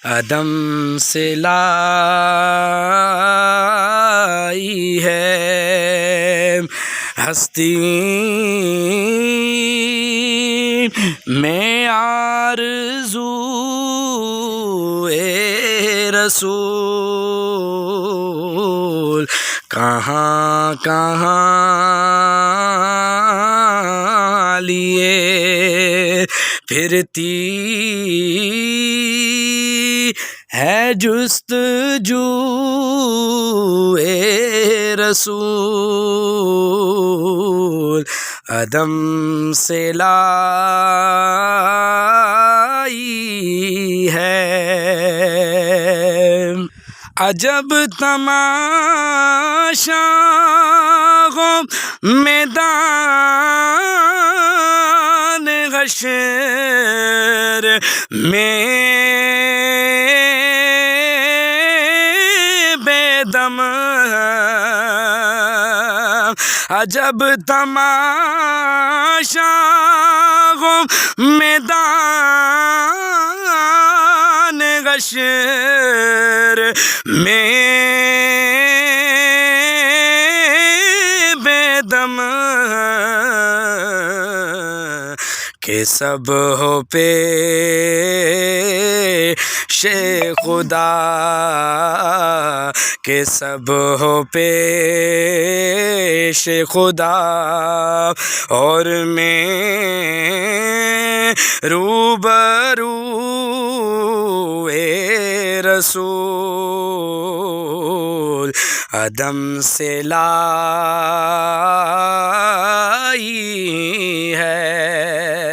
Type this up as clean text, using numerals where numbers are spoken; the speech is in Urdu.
عدم سے لائی ہے ہستی میں آرزو رسول کہاں کہاں لیے پھرتی ہے جستجو رسول عدم سے لائی ہے عجب تماشا ہو میدان حشر میں بے دم عجب تماشا ہو میدان حشر میں بے دم کہ سب ہو پیش خدا کہ سب ہو پیش خدا اور میں روبرو رسول عدم سے لائی ہے